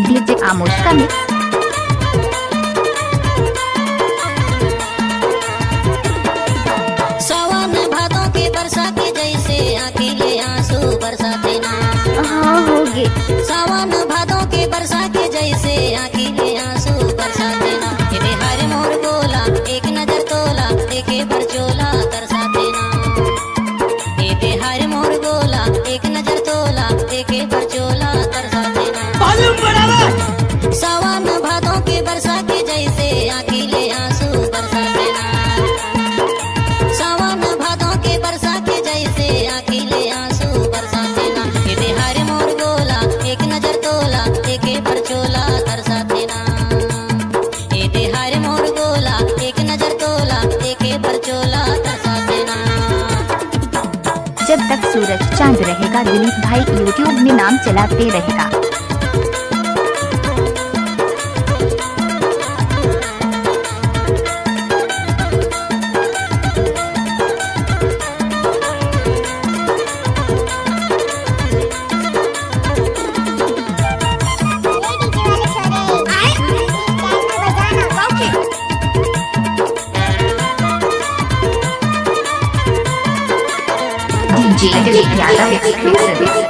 DJ आमोश का mix. सावन भादों के बरसाते जैसे अकेले आंसू बरसाते ना। हाँ होगे। सावन भादों के बरसाते जैसे अकेले आंसू बरसाते ना। ये हर मोर बोला एक नजर तोला देखे बरचोला तरसाते ना। ये हर मोर बोला एक नजर तोला देखे बरचोला तरसाते ना। सावन भादों के बरसाते जैसे अकेले आंसू बरसाते ना। सावन भादों के बरसाते जैसे अकेले आंसू बरसाते ना। ये हर मोर बोला एक नजर तोला देखे बरचोला तरसाते ना। ये हर मोर बोला एक नजर तोला देखे बरचोला तरसाते ना। जब तक सूरज चांद रहेगा दिलीप भाई यूट्यूब में नाम चलाते रहेगा।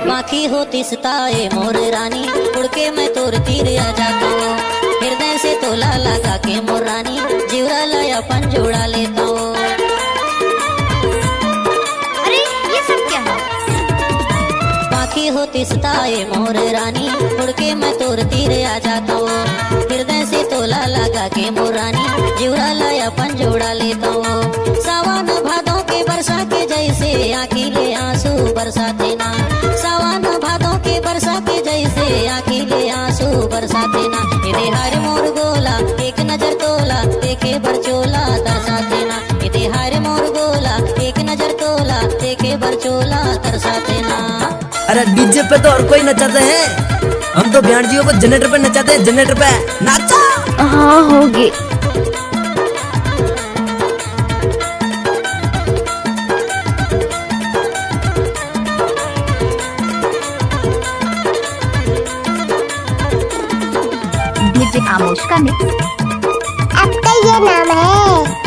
माखी होती सताए मोर रानी उड़ के मैं तोर तीर आ जाता हूँ। हृदय से तोला लगा के मोर रानी जीवरा लय अपन जोड़ा लेता हूँ। अरे ये सब क्या है? माखी होती सताए मोर रानी उड़ के मैं तोर तीर आ जाता हूँ। हृदय से तोला लगा के मोर रानी जीवरा लय अपन जोड़ा लेता हूँ। सावन भादों के बरसा के जैसे अकेले आंसू बरसाते ना। सावन भादों के बरसाते जैसे अकेले आंसू बरसाते ना। ये हर मोर गोला एक नजर तोला देखे बरचोला तरसाते ना। ये हर मोर गोला एक नजर तोला देखे बरचोला तरसाते ना। अरे डीजे पे तो और कोई नचाते हैं, हम तो भैंडियों को जनरेटर पे नचाते हैं। जनरेटर पे नाचा। हाँ होगे। डीजे आमोश का मिक्स। आपका ये नाम है?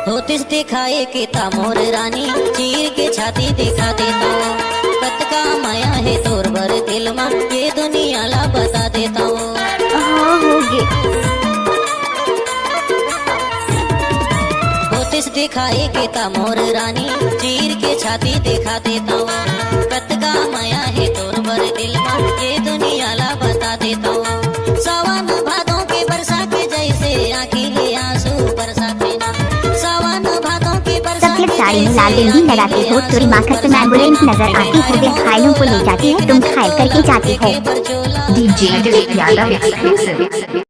होतिस दिखाए के ता मोर रानी चीर के छाती दिखा देता हूँ। कत का माया है तोर भर दिल में ये दुनिया ला बता देता हूँ। हाँ होगे। होतिस दिखाए के ता मोर रानी चीर के छाती दिखा देता हूँ। कत का माया है तोर भर दिल में ये दुनिया ला बता देता हूँ। सावन भादों के बरसा के जैसे अकेले आंसू बरसाते ना। सावन भादों के सफेद साड़ी में लाल बिंदी लगाती हो, चोरी माखर तुम एम्बुलेंस नजर आती हो, वे घायलों को ले जाती है, तुम घायल करके जाती हो। DJ Yadav exclusive.